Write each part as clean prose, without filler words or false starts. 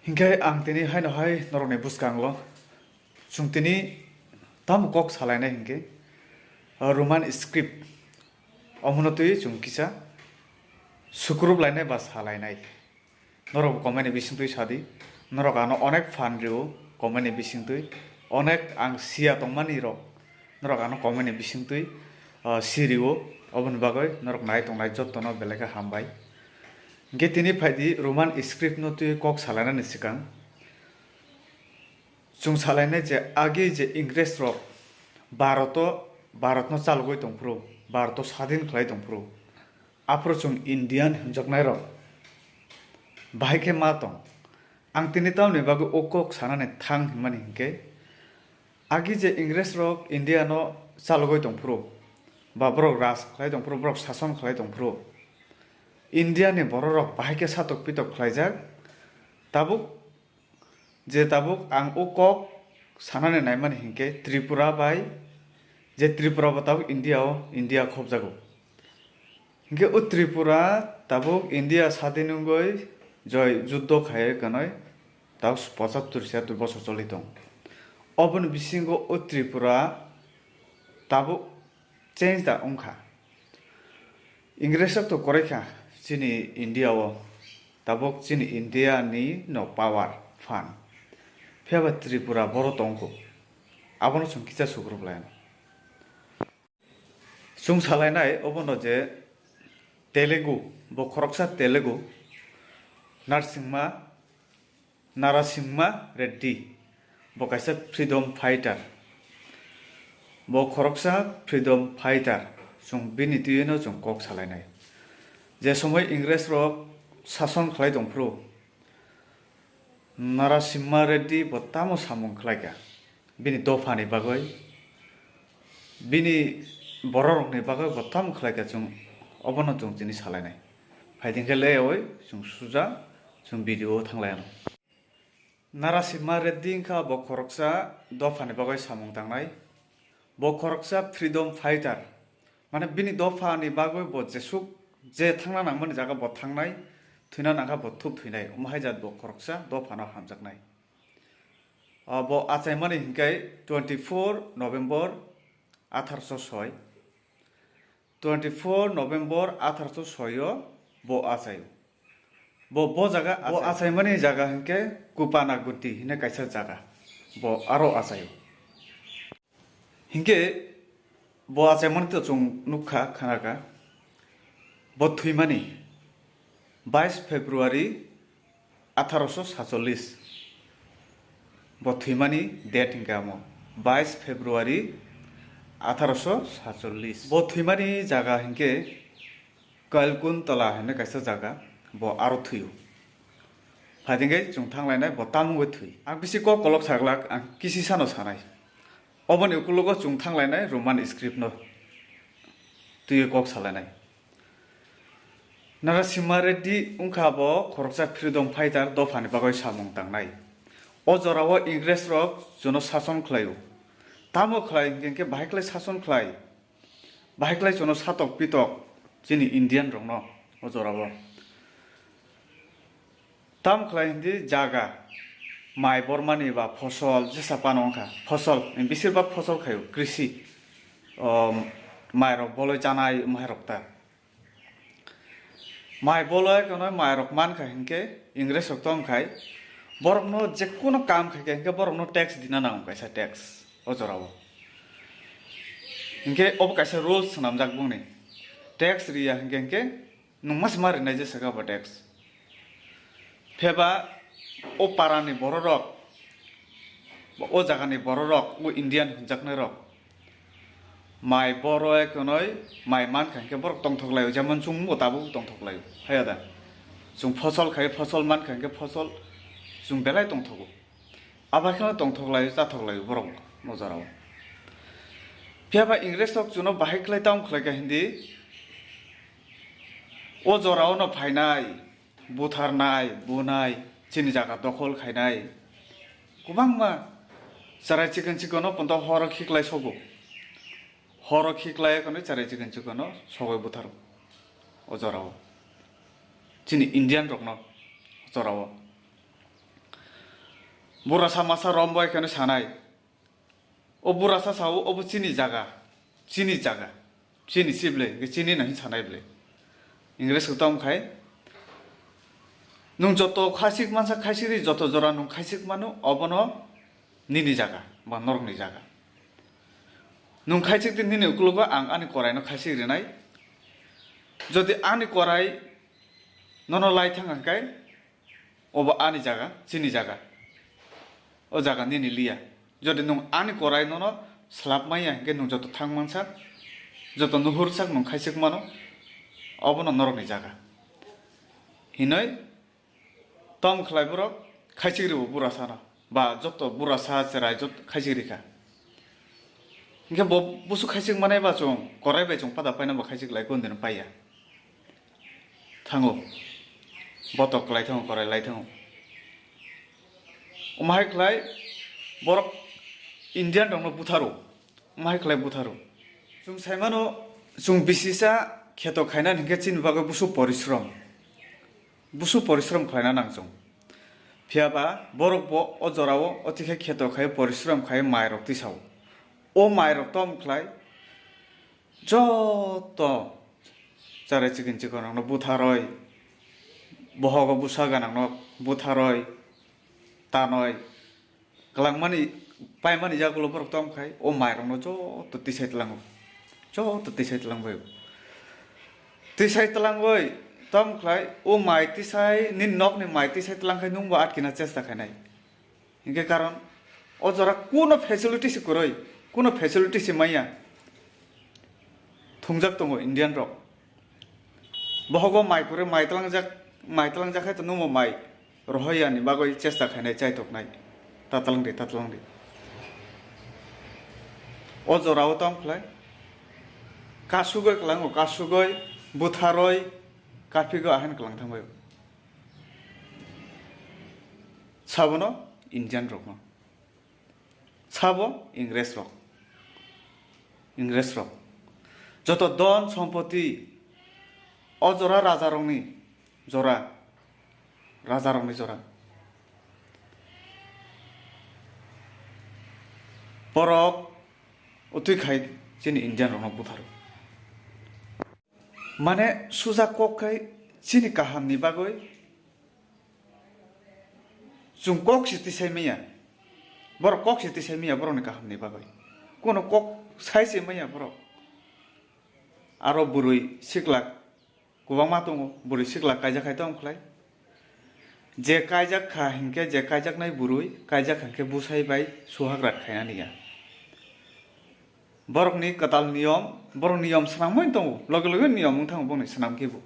Hingga ang tini hai no hai norok ne buskang lo. Sung tini tam kok salai na hingga Roman script omonotui sung kisa sukrup lainnya bas halai nai. Norok komene bisingtui sadi norok ano onek fan riu komene bisingtui onek ang sia tongmani rok norok ano komene bisingtui siriu obon bagai norok nai tong nai jot tono beleka hambai. Hingga tini faidi Roman script no tui kok salai na nisikang Sung salai na je agi je Ingres rok Bharat no chalgoi tongpro Bharat sadin khlai tongpro apro chung Indian hinjoknai rok bahai ke ma tong ang tini taw ni bagu okok sanane thang himani hingke agi je Ingres rok India no chalgoi tongpro ba borok ras khlai tongpro borok sason khlai tongpro India ni borok rok bahai ke satok pitok khlaijak tabuk ang okok sanane naimani hingke Tripura bai je Tripura batabuk India khobjago hingke o Tripura tabuk India sadinungoi joy juddo khaye kanoi tabuk 75-76 bosor choli tong obon bisingo o Tripura tabuk change da ongkha Ingresok to korekha chini India o tabuk chini India ni no power fan Pheba Tripura boro tongko abono chung kitsa sugrup lain Sung salai nai obono je Telugu bo khoroksa Telugu Narasimha Reddy bo kaisa freedom fighter bo khoroksa freedom fighter sung bini tuyeno sung kok salai nai je somoy Ingres rok sason khlai dongpro Narasimha Reddy bo tamo samung khlaika bini dofani bagoi bini borok ni bagai botam khlai ka chung obono chung chini salai nai phaiding ke le oi chung suja chung video thanglai ano Narasimha Reddy kha bo khoroksa dofani bagai samung tangnai bo khoroksa freedom fighter mane bini dofani bagai bo jesuk je thangna nangmani jaga bo thangnai thuina nangkha bo thup thuinai umhai jat bo khoroksa dofano hamjaknai bo achaimani hingkai 24 November 1806 24 November 1806 bo achayo bo jaga bo achaimani jaga hingke Kupanaguti hine kaisa jaga bo aro achayo hingke bo achaimani to chung nukha khanaka bo thuimani 22 February 1847 bo thuimani date hingka amo 22 February 1847 bo thuimani jaga hingke Kalkuntala hine kaisa jaga bo aro thuyo phadingai chung thanglai bo tamungoi thui ang bisi ko kolok saglak ang kisi sano sanai oboni ukulugo chung thanglai Roman script no tuyo kok salai Narasimha Reddy ungkha bo khoroksa freedom fighter dofani bagoi samung tangnai o jorao Ingres rok jono sason khlaio tamo khlai hingke bahaiklai sason khlai bahaiklai jono satok pitok chini Indian rok no o jorao tam khlai hindi jaga mai bormani ba fosol jesa panongkha fosol bisirba fosol khaio krishi mai rok boloi janai mai rok ta mai boloi kono mai rok man kha hingke Ingres rok tom khai borok no jekono kam khai hingke borok no tax dina nang kaisa tax o jorao hingke ob kaisa rules namjak bungni tax ria hingke nungmas mari nai je saka ba tax pheba o parani borok o jagani borok o Indian hinjaknai rok mai boroi konoi mai man khanke borok tongthoklayo jemon chung motabu tongthoklayo hayada chung fosol khai fosol man khanke fosol chung belai tongthogo abakhana tongthoklayo chathoklayo borok mojarao pheba Ingres ok chuno bahaiklai taum khlaika hindi o jorao no phainai butharnai bunai chini jaga dokhol khainai kubangma sarai chicken chikono ponto horo khiklai sogo horo khiklai kono sarai chicken chikono sogoi butharo o jorao chini Indian rokno jorao Burasa masa romboy kene sanai. O burasa sawo obo chini jaga. Chini jaga. Chini sible, ke chini nahi sanai ble. Ingres kutom khai. Nung joto khasik mansa khasiri joto jora nung khasik manu obono nini jaga. Ba norok ni jaga. Nung khasik tin nini ukulugo ang ani korai no khasik rinai. Jodi ani korai nono lai thangang kai. Obo ani jaga, chini jaga. O jaga nini liya. Jodi nung ani korai nono slap maya ge nung joto thang mansa joto nuhur sak nung khasik mano obono norok ni jaga. Hinoi tom khlai borok khasik ri burasa na ba joto burasa cherai jot khasik ri ka. Hingke bo busu khasik manai ba chung korai bai chung pada paina ba khasik lai kon den paiya. Thango botok lai thango korai lai thango. Umahai khlai borok Indian dong no butharo. Umahai khlai butharo. Chung saimano chung bisisa kheto khaina hingke chin bago busu porishram. Busu porishram khlaina nangchung. Phiaba borok bo o jorao otike kheto khai porishram khai mairok tisau. O mairok tom khlai joto chare chikin chikon no butharoi bohogo busaga nang no butharoi tanoi kalangmani paimani jagulo borok tom khai o mairok no joto tisai tlango. Joto tisai tlango. Tisai tlango tom khlai o mai tisai nin nok ni mai tisai tlang khai nung ba atkina chesta khainai. Hingke karon o jora kuno facility se koroi kuno facility se maya thungjak tongo Indian rok. Bohogo mai kore mai tlang jak khai to numo mai rohoyani bagoi chesta khainai chai toknai. Tatlang de. O jora o tom khlai kasugoi klango kasugoi butharoi kafigo ahan klang thangbayo. Sabono Indian rok no. Sabo Ingres rok. Ingres rok. Joto don sompoti o jora raja rongni jora. Raja rongni jora. Borok utui khai chini Indian rok no butharo. Mane suja kok khai chini kaham ni bagoi chung kok siti saimaya borok kok siti saimaya borok ni kaham ni bagoi kono kok sai saimaya borok aro burui siklak kubangma tongo burui siklak kaijak khai tong khlai je kaijak kha hingke je kaijak nai burui kaijak hingke busai bai suhagrat khainani ya borok ni katal niyom borok niyom sanamoi tongo loge niyom mungthang bongni sanam kibu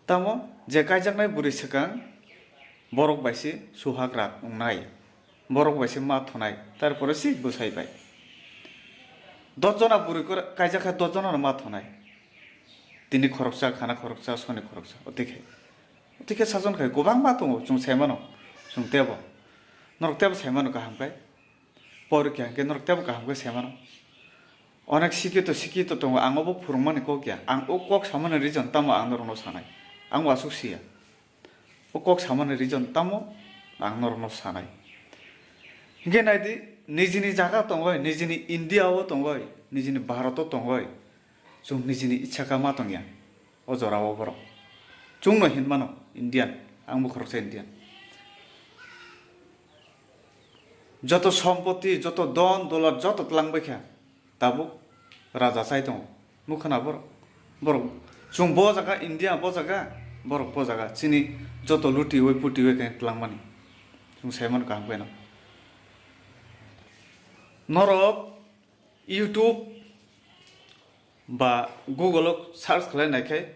tamo je kaijak nai burui sekang borok baisi suhagrat ungnai borok baisi ma thonai tarpore si busai bai dojona burui kor kaijak kha dojona ma thonai tini khoroksa khana khoroksa soni khoroksa otike sajon khai gobang ma tongo chung saimano chung tebo norok tebo saimano kaham kai porikya ke norok tebo kaham kai saimano onek sikito tongo angobo phurmani kokya ang o kok samane reason tamo ang norno sanai ang wasuk sia o kok samane reason tamo ang norno sanai hingke naidi nijini jaga tongoi nijini India o tongoi nijini Bharat o tongoi chung nijini ichha kama tongya o jora o borok chung no hinmano Indian ang bukhoroksa Indian joto sompoti joto don dolar joto tlangbaikha tabuk raja sai tongo mukhana borok chung bo jaga India bo jaga borok bo jaga chini joto luti oi puti oi kain tlangmani chung saiman kaham kaino norok YouTube ba Google search khlai naikai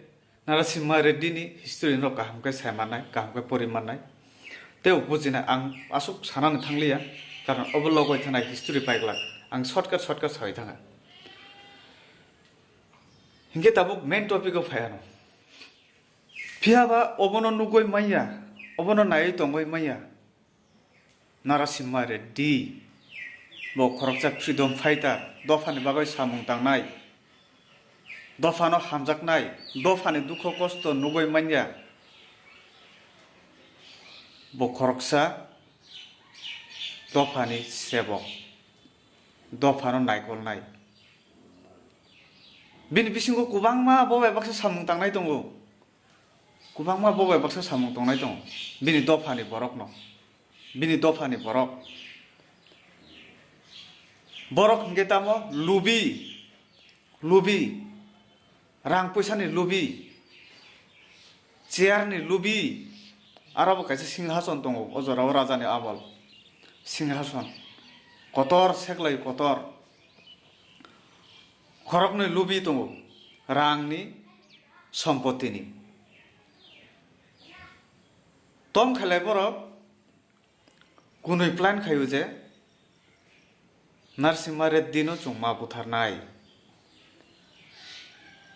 Narasimha Reddy ni history no kaham kai saimanai kaham kai porimanai teo bujina ang asuk sanani thanglia karon obologoi thanai history paigla ang shortcut sai thanga hingke tabuk main topic of phayano phiaba obono nugoi maya obono nai tongoi maya Narasimha Reddy bo khoroksa freedom fighter dofani bagoi samung tangnai dofano hamjaknai dofani dukho kosto nugoi maya bo khoroksa dofani sebok dofano naigolnai bini bisingo kubangma bobai baksa samung tangnai tongo kubangma bobai baksa samung tongnai tongo bini dofani borokno bini dofani borok hingke tamo lubi rang puisani lubi chair ni lubi arabo kaisa singhason tongo ojorao rajani amol singhason kotor seklai kotor khorokni lubi tongo rangni sampotini tom khalai borok kunui plan khayu je Narasimha Reddy no chungma butharnai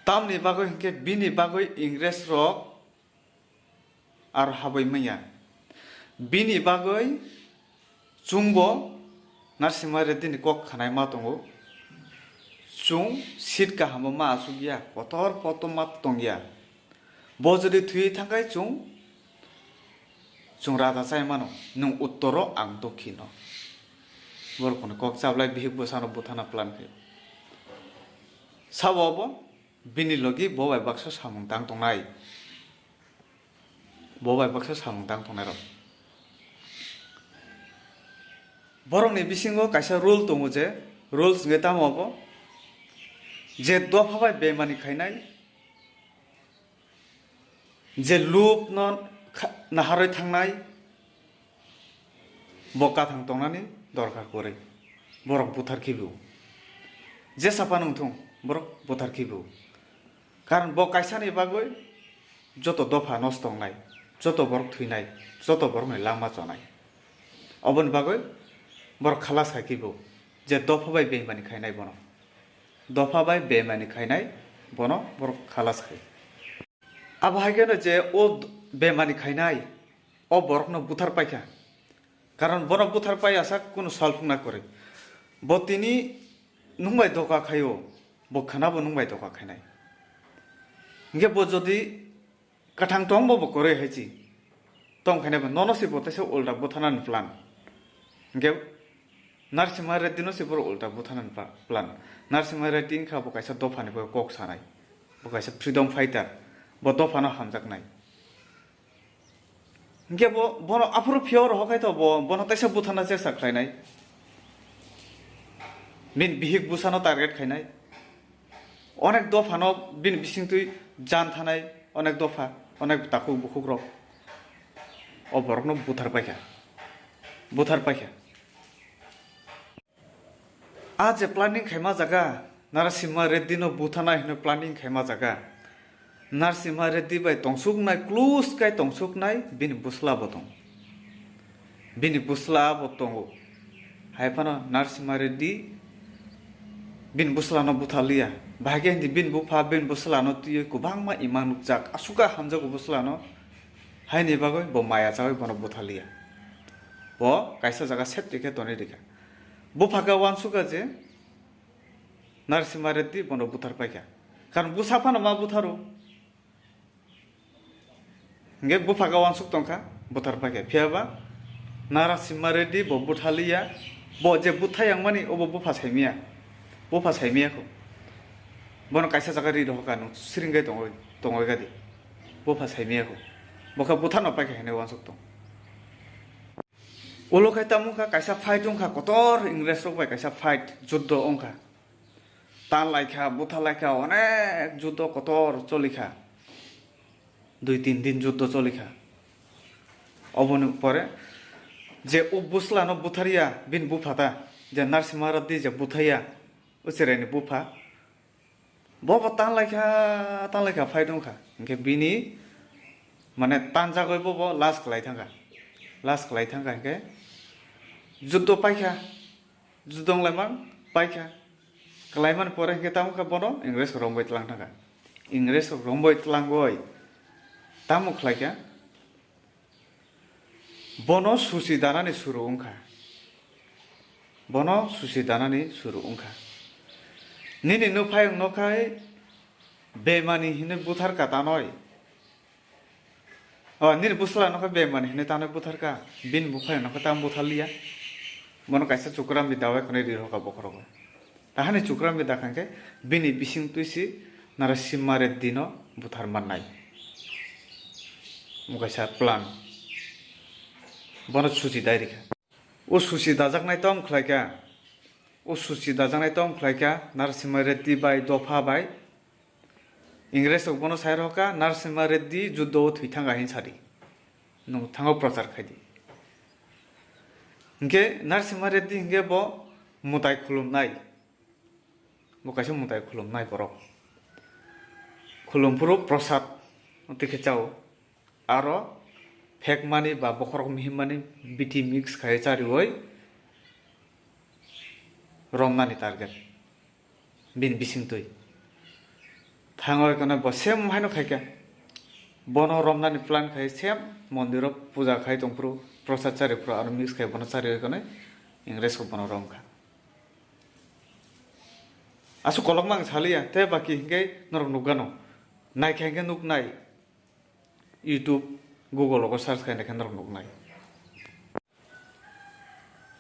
tamni bagoi hingke bini bagoi Ingres rok ar habai maya bini bagoi chungbo Narasimha Reddy ni kok khanai ma tongo chung sit kahamo ma asugya kotor potom ma tongya bo jodi thui thangai chung raja chai mano nung uttoro ang dokhino borokno kok chablai bihik bosano buthana plan khe sawobo bini logi bobai baksa samung tang tongnai bobai baksa samung tang tongnai rok borokni bisingo kaisa rule tongo je rules nge tamobo je dofabai bemani khainai je loop non naharoi thangnai boka thang tongnani dorkar kore borok buthar khibu je sapa nungthung borok buthar khibu karon bo kaisani bagoi joto dofa nষ্ট tongnai joto borok thuinai joto borok ni lama chonai obon bagoi borok khalas khibu je dofa bai bemani khainai bono dofa bai bemani khainai bono borok khalas khai abhageno je o bemani khainai o borok no buthar paikha karon bono buthar pai asa kono solve na kore bo tini nungbai doka khayo bo khana bo nungbai doka khainai nge bo jodi kathang tong bo kore hechi tong khainai bo nono si bote se ulta buthanan plan nge Narasimha Reddy no se bor ulta buthanan plan Narasimha Reddy kha bo kaisa dofani bo kok sanai bo kaisa freedom fighter bo dofano hamjaknai nge bo bono apro pure hokai to bono taisa buthana chesa khlainai min bihik busano target khainai onek dofano bin bisingtui jan thanai onek dofa onek taku bukhuk rok o borokno buthar paikha aje planning khaima jaga Narasimha Reddy no buthana hino planning khaima jaga Narasimha Reddy bai tongsuknai close kai tongsuknai bini busla botong bini busla botongo haipano Narasimha Reddy bin busla no buthalia bhage hindi bin bufa bin busla no tiye kubangma imanuk jak asuka hamjago busla no haini bagoi bo maya chawai bono buthalia bo kaisa jaga set dikhe toni dikha bufaga wansuka je Narasimha Reddy bono buthar paikha karon busapano ma butharo nge bufaga wansuk tongkha buthar paikha phiaba Narasimha Reddy bo buthalia bo je buthayang mani obo bufa saimia ko bono kaisa jaga ri roka no siringai tongoi gadi bufa saimia ko boka buthano paikha hene wansuk tong ulo khai tamuka kaisa fight ongkha kotor Ingres rok bai kaisa fight juddho ongkha tan laikha butha laikha onek juddho kotor cholikha 2-3 दिन যুদ্ধ চলিখা অবন পরে যে ও বুসলানো বুথারিয়া বিন বুফাতা যে Narasimha Reddy যে বুথাইয়া উচেরানি বুফা Bob তান লাইখা ফাইদংখা ইনকে বিনি মানে তান জাগই বব লাস খলাই থাঙ্গা ইনকে যুদ্ধ পাইখা যুদ্ধং লাইমান পাইখা ক্লাইমান পরে ইনকে তামখা বনো ইংরেজ রংবাই তলাং থাঙ্গা ইংরেজ রংবাই তলাংগই tamu khlaika bono susi danani suru ongkha nini nuphayong nokhai bemani hine buthar ka tanoi nini busla nokhai bemani hine tanoi buthar ka bin buphayong nokhai tam buthalia bono kaisa chukram bi dawai khone ri roka bokhorogo tahani chukram bi dakhanke bini bising tuisi Narasimha Reddy no buthar mannai mukaisa plan bono suci dai rikha o suci dajaknai tom khlaika o suci dajaknai tom khlaika Narasimha Reddy bai dofa bai Ingres bono sair hoka Narasimha Reddy juddo thuithanga hin sari nung thango prachar khaidi hingke Narasimha Reddy hingke bo mutai khulumnai mukaisa mutai khulumnai borok khulumpuru prasad tike chao aro phek mani ba bokhorok mihimani biti mix khai chari oi romnani target bin bising tui thangoi kana bo sem haino khaika bono romnani plan khai sem mondiro puja khai tongpru prasad chari pro aro mix khai bono chari kana Ingres ko bono rom kha asu kolokmang salia te baki hingke norok nugano nai khaike nuk nai YouTube Google ko search khaine khan norok nuk nai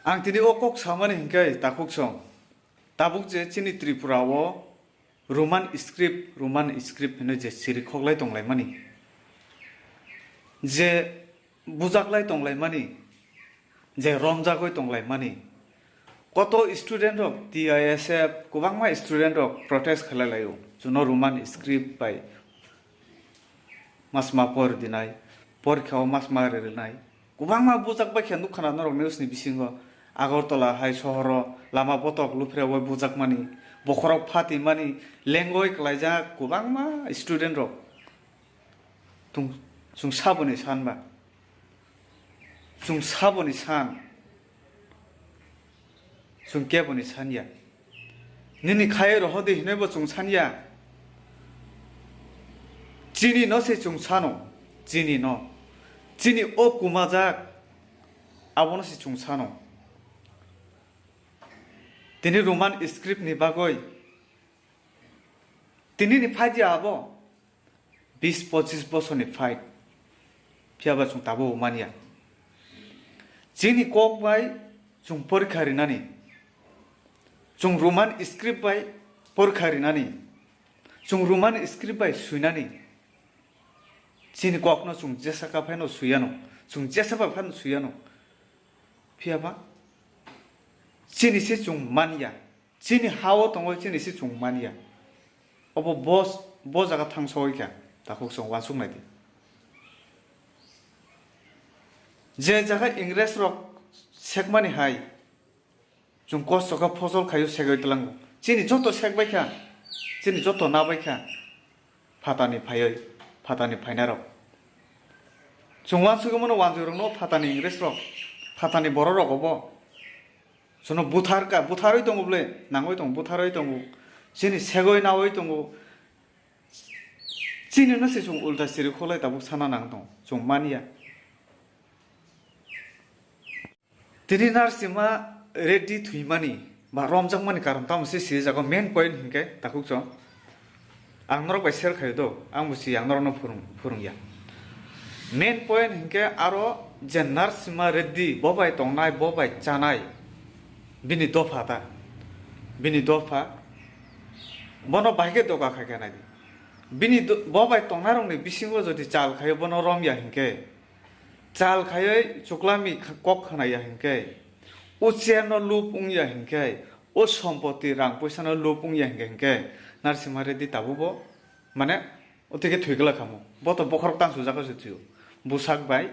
ang tini okok samani hingke takuk song tabuk je chini Tripura o Roman script hene je siri khoklai tonglai mani je bujaklai tonglai mani je romjakoi tonglai mani koto student rok TISF kubangma student rok protest khalalayo juno Roman script bai masma por dinai porkhao masma rerenai kubangma bujak bai khan nukhana norok news ni bisingo Agartala hai sohoro lama botok lupre oi bujak mani bokhorok phati mani lengoi klaija kubangma student rok chung saboni sanba chung saboni san chung keboni sanya nini khaye ro hode hinebo chung sanya chini no se chung sano chini o kumajak abono se chung sano tini Roman script ni bagoi tini ni faji abo 20-25 bosor ni fight piaba chung tabo mania chini kok bai chung porikha rinani chung Roman script bai porikha rinani chung Roman script bai suinani chini kok no chung jesaka phano suyano chung jesaba phano suyano piaba chini si chung mania chini hawo tongo chini si chung mania obo bo jaga thangso ikha takuk song wansuk nai di je jaga Ingres rok sekmani hai chung kosto ka phosol khayo segoi tlang chini joto sekbai kha chini joto nabai kha phatani phaina rok chung wansuk mono wanjurong no phatani Ingres rok phatani boro rok obo sono butharoi tongo ble nangoi tong butharoi tongo chini segoi nawoi tongo chini no se chung ulta siri kholai tabuk sana nang tong chung mania tini Narasimha Reddy thuimani ba romjak mani karon tam se si jago main point hingke takuk chong ang norok bai share khayo do ang busi ang norok no phurung ya main point hingke aro je Narasimha Reddy bobai tongnai bobai chanai bini dofa bono baike doka kha kana di bini bobai tongnarong ni bisingo jodi chal khayo bono rom ya hingke chal khayo chuklami kok khana ya hingke o chair no lupung ya hingke o sampoti rang paisa no lupung ya hingke Narasimha Reddy tabubo mane otike thuigla khamo boto bokhorok tang sujaka se thiyo busak bai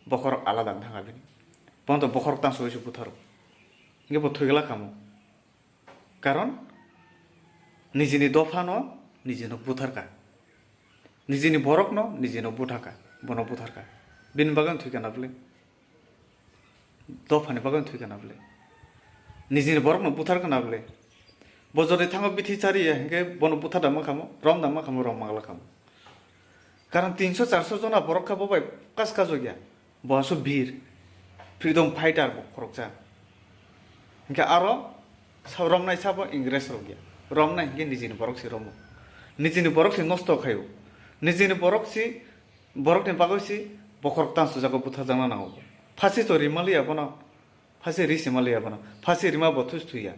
bokhorok alada thanga bini bono bokhorok tang suisu putharo nge bo thuigla khamo karon nijini dofa no nijino butharka nijini borok no nijino buthaka bono butharka bin bagan thuikana bole dofa ni bagan thuikana bole nijini borok no butharka na bole bojore thango bithi chari henge bono buthada ma khamo rom mangla khamo karon 300-400 jona borok khabo bai kas jogya boasu bir freedom fighter bo khorokcha hingke aro romnai sabo Ingres rogya romnai hingke nijini borok si romo nijini borok si nosto khayo nijini borok ni bagoi si bokhorok tan sujago butha jana nango phasi chori malia bono फासे रिस मालिया बना फासे रिमा बथुस थुया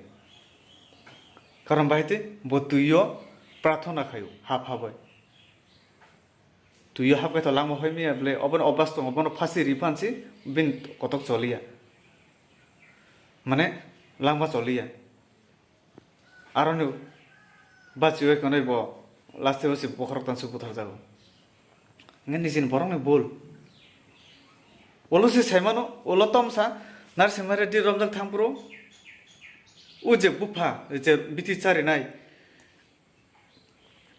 कारण बाहेते बतुयो प्रार्थना खायो हाफाबाय तुयो हाफाय तो लांग होय मिया ब्ले अबन अबास तो अबन फासे रिफानसि बिन कतक चलिया माने लांबा चलिया आरो बाचियो कनै ब लास्टे बसि बखरक तानसु बुथार जागो ngen nisin borong ne bol olo se semano olo tom sa nar semare di romjak thangpro uje bufa je biti chari nai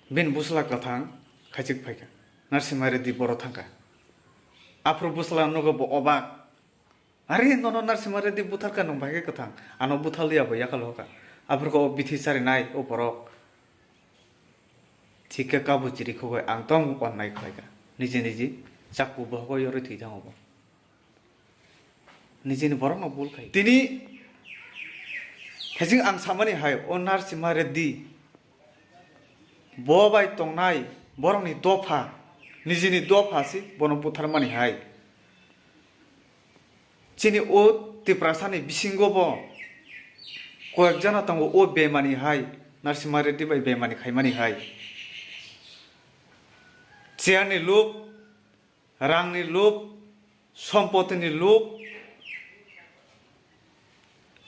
ben busla kathang khachik phaika nar semare di boro thangka afro busla nogo bo obak are nono nar semare di buthar ka nong bhage kathang ano buthal dia bo yakal hoka afro ko biti chari nai o borok thika kabu chiri khogoi ang tong on nai khaika निजे निजे चाकु बहको योरे थुइथां अब निजे नि बरं न बोल खाय तिनी हेजिं आं सामानि हाय अनार सिमा रेड्डी बबाय तंनाय बरंनि दफा निजेनि दफासि बन बुथार मानि हाय चिनि ओ तिप्रासानि बिसिंगबो कयेक जना तंगो ओ बेमानि हाय नारसिमा रेड्डी बाय बेमानि खायमानि हाय চেয়ারনি লোভ রাংনি লোভ সম্পত্তিনি লোভ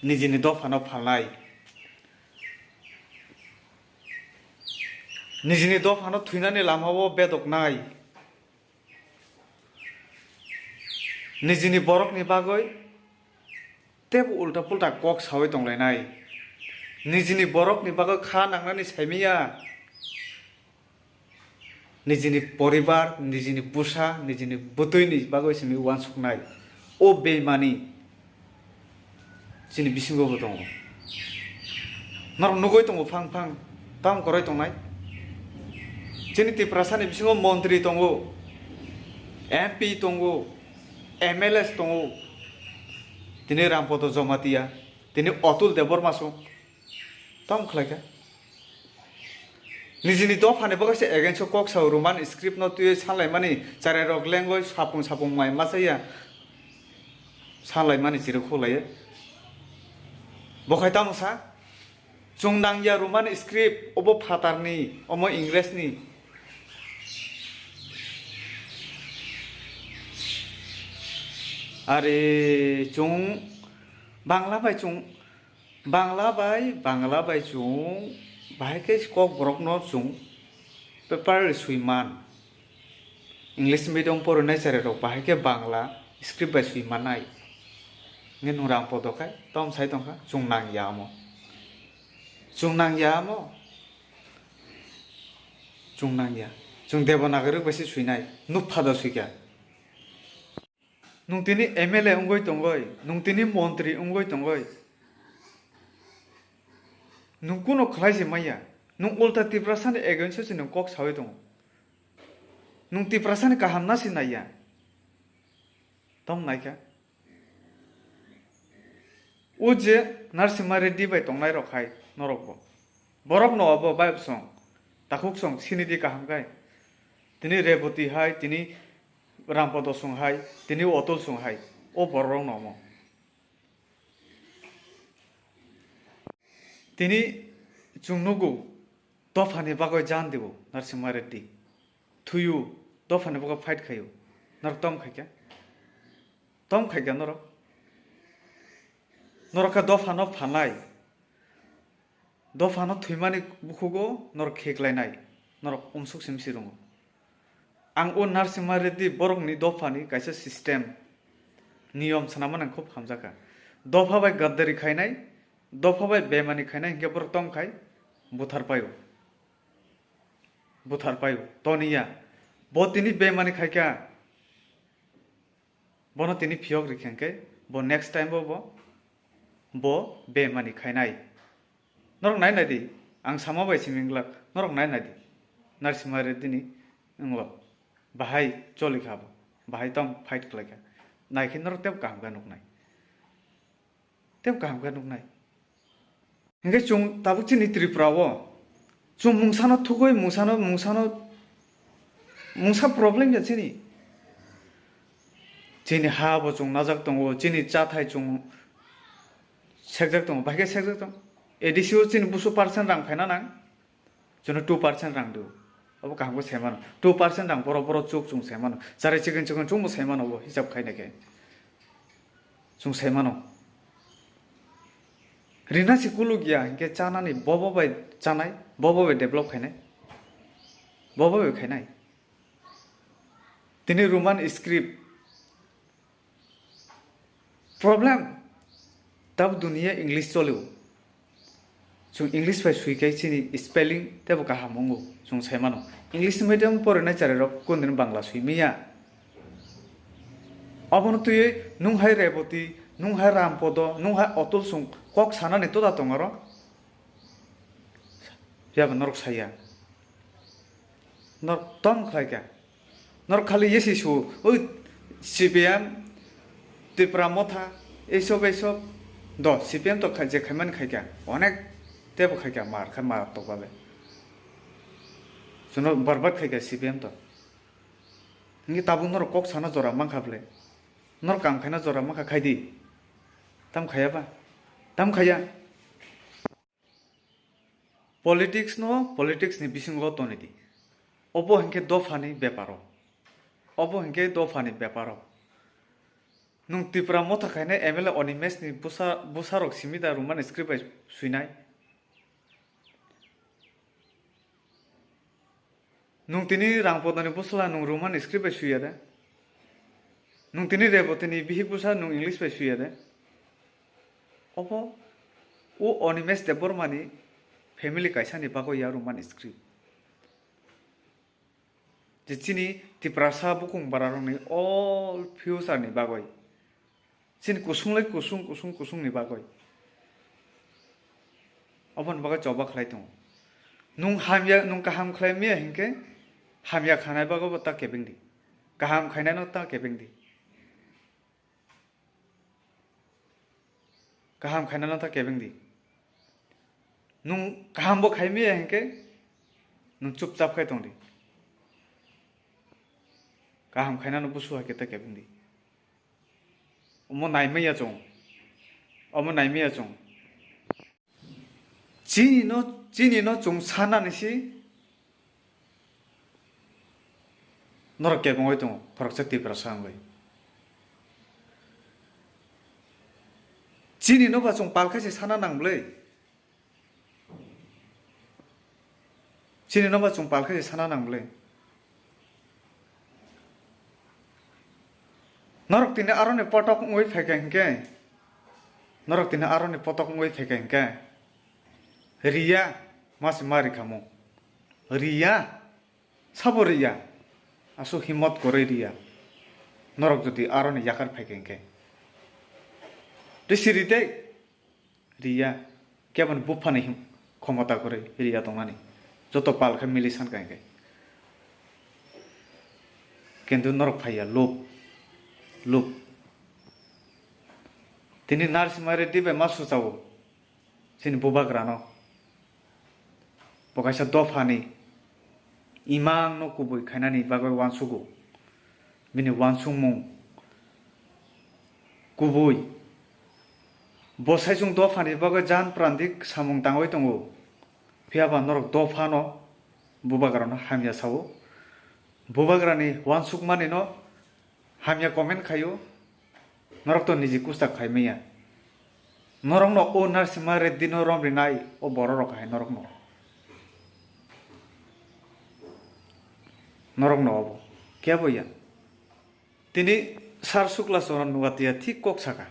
নিজেনি দফানো ফালনাय নিজেनि दफानो थुइनानै लामावो बेदकनाय निजेनि बरकनि बागै तेब उल्टा पुल्टा कक सावै दंलायनाय निजेनि बरकनि बागै खा नांनानै सायमिया निजेनि परिबार निजेनि बुसा निजेनि बुतुइनि बागै सिमि वान सुकनाय ओ बेमानि जिनि बिसिंगबो दङ नर नुगै दङ फां फां ताम करै दंनाय जिनि तिप्रासानि बिसिङाव मन्त्रि दङ एमपि दङ एमएलएस दङ दिनै रामपद जमातिया दिनै अतुल देबरमासु ताम खलायका निजेनि दफानि बागैसो एगेन्स्ट कक साव रोमान स्क्रिप्ट न तुय सानलाय मानि जारे रक लेंगुवेज सापुं सापुं माय मासाया सानलाय मानि जिरो खलायो बखाय तामसा जुंनांया रोमान स्क्रिप्ट अबो फातारनि अमो इंग्लिशनि आरे जुं बांला बाय जुं बाहायके कक बरक न जुं पेपार सुइमान इंग्लिश मीडियम फरायनाय जारे रक बाहायके बांला स्क्रिप्ट बाय सुइमानाय nge nurang podokai tom sai tongka jungnang yamo jungnang ya jung devanagari basi suinai nuphada suikya nungtini MLA ungoi tongoi nungtini montri ungoi tongoi nungkuno khlaisi maya nung ulta tiprasani against si nung kok sawi tong nung tiprasani kahamna sinaya tom naika उजे Narasimha Reddy bye तंनाय रखाय नरकबो बरक नवाबो bye सं ताखुक सं सिनिदि काहामगाय तिनि रेवती हाय तिनि रामपद सं हाय तिनि अतुल सं हाय ओ बररं नमो तिनि जुंनुगु दफानि बागै जान देबो नरसिम्हा रेड्डी थुयु दफानि बागै फाइट खायो नरतम खायका नरक नरका दफानो फानाय दफानो थुइमानि बुखुगो नर खेख्लायनाय नरक उमसुक सिमसि दङ आं ओ नरसिम्हा रेड्डी बरकनि दफानि कायसे सिस्टेम नियम सानामान आं खुब हामजाका दफा बाय गद्दारि खायनाय दफा बाय बेमानि खायनाय हिंगे बरतम खाय बुथार पायो तनिया बतिनि बेमानि खायका बनो तिनि फियक रिखेंके बो नेक्स्ट टाइम बो बेमानि खायनाय नरक नाय नायदि आं सामा बाय सिमिंगला नरक नाय नायदि नरसिम्हा रेड्डीनि नंगो बाहाय चलिखाबो बाहाय तम फाइट खलायका नायखि नरक तेब कामगा नुकनाय हिंगे चुं ताबुक चिनि त्रिपुरावो चुं मुंसानो थुगै मुंसा प्रब्लेम जाचिनि चिनि हाबो चुं नाजाक दंगो चिनि चाथाय चुं sekjak dong bahike sekjak dong edisiu chin busu percent rang phaina nang jono 2% rang do abo kaham ko seman 2% rang boro chuk chung seman jare chicken chung mo seman abo hisab khaina ke chung semano rina sikulu gya ke chana ni bobo bai chanai bobo bai develop khainai bobo bai khainai tini roman script problem tab dunia english choliu chung english bai suikai chini spelling tebo kahamongo chung semano english medium porena chare rok kondin bangla suimiya abon tuye nung hai reboti nung hai rampodo nung hai otul sung kok sana ne to da tongaro ya norok saya nor tom khaika nor khali yesi su oi cpm tipramotha এইসব দ CPM তো যে খাইমান খাইকা অনেক তেব খাইকা মার খাই মার তো পাবে শুনো বরবাদ খাইকা সিপিএম তো ইঙ্গি তাবু নর কক সানা জরা মান খাবলে নর কাম খাইনা জরা মান খাইদি তাম খাইয়াবা তাম খাইয়া পলিটিক্স নি বিসিংগ তনিদি অব হেনকে দফানি ব্যাপার অব হেনকে দফানি ব্যাপার nung tipra motha khaine mla onimes ni busarok simida roman script suinai nung tini rangpodani busla nung roman script suiyada nung tini rebotini bihi busa nung english bai suiyada opo o onimes debor mani family kaisani bago ya roman script jechini tiprasa bukung bararoni all future ni bagoi sin kusung ni bagoi obon baga joba khlai tong nung hamya nung kaham khlai me hinke hamya khanai bago ta kebing di kaham khaina no ta kebing di kaham khaina no ta kebing di nung kaham bo khai me hinke nung chup chap khai tong di kaham khaina no busu ha ke ta kebing di omo naimaya chong chini no chung sana nisi norok ke bongoi tong phorok chakti prasang bai chini no ba chung palkha se sana nanglei chini no ba chung palkha se sana nanglei norok tine arone potok ngoi phekengke norok tine arone potok ngoi phekengke ria mas mari khamo ria sabo ria asu himmat kore ria norok jodi arone yakar phekengke risirite ria kebon bufane him khomata kore ria tongani joto palkha milisan kangke kintu norok phaiya loop tini Narasimha Reddy be masu chawo sini bubagrano pokaisa dofani imang no kubui khainani bagoi wansugo bini wansungmung kubui bosai jung dofani bagoi jan prandik samung tangoi tongo phiaba norok dofano bubagrano hamya chawo bubagrani wansukmani no hamya comment khayo norok to niji kusta khaimeya norok no o Narasimha Reddy no rom rinai o bororo khai norok no obo kya boya tini sar sukla soran nugatia thik kok saka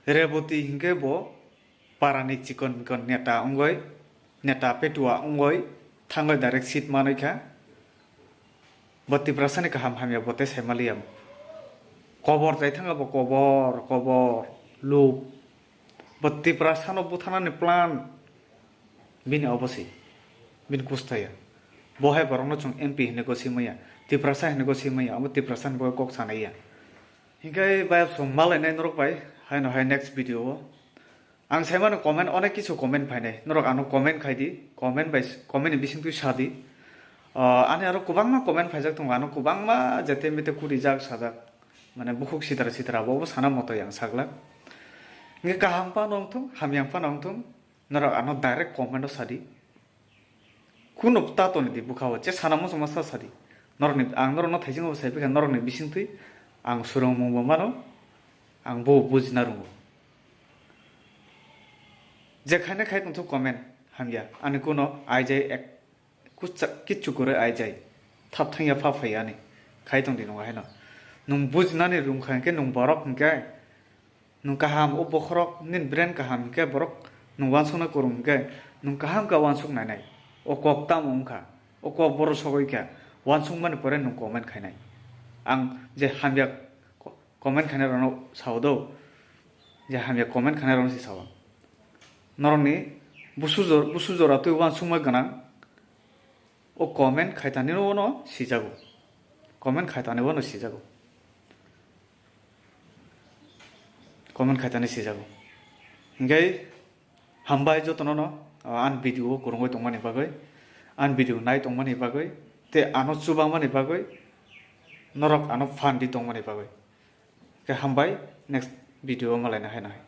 reboti hinge bo parani chikon neta ongoi neta petua ongoi thangai direct seat manaikha boti prasani kaham hamya bote semaliam kobor jai thanga bo kobor loop boti prasano buthanani plan bini obosi bin kustaya bohai borong no chung mp hine ko simaya tiprasa hine ko simaya amo tiprasan bo kok sanaya hingai bai som malai nai norok bai haino hai next video ang saimano comment onek kichu comment phainai norok ano comment khaidi comment bai comment ni bising tu sadi ani aro kubangma comment phaijak tong ano kubangma jete mete kuri jak sajak মানে বুকুক Sitara Sitara Bob সানা মতো yang saglak Nge kaham pa nong tum, hamyang pa nong tum, norok ano direct comment o sadi. Kuno tato ni di bukawa, je sana mo sama sadi. Norok ni ang norok no thajing o sepi kan norok ni bising tui, ang surong mo mano, ang bo buj narungo. Je khane khai tung tu comment hamya, ani kuno aijai ek kichu kore aijai, thap thangya pha phaya ni, khai tung di nong hai no. Nung buj nani rum khan ke nung borok ke, nung kaham o bokhrok nin brand kaham ke borok nung wansuk na kurum ke, nung kaham ka wansuk na nai, o kok tam ongka, o kok boro sogoi ka, wansuk man pore nung comment khai nai. Ang je hamya comment khane rono saudo, je hamya comment khane rono si sawa. Noroni busuzora tu wansuk ma ganang, o comment khai tani no sijago, comment khai tani no sijago. Comment khaitani sijago. Hingai hambai jo tono an video kurungoi tongmani bagoi, an video nai tongmani bagoi, te ano chubangmani bagoi, norok ano fandi tongmani bagoi. Ke hambai next video malai na hai.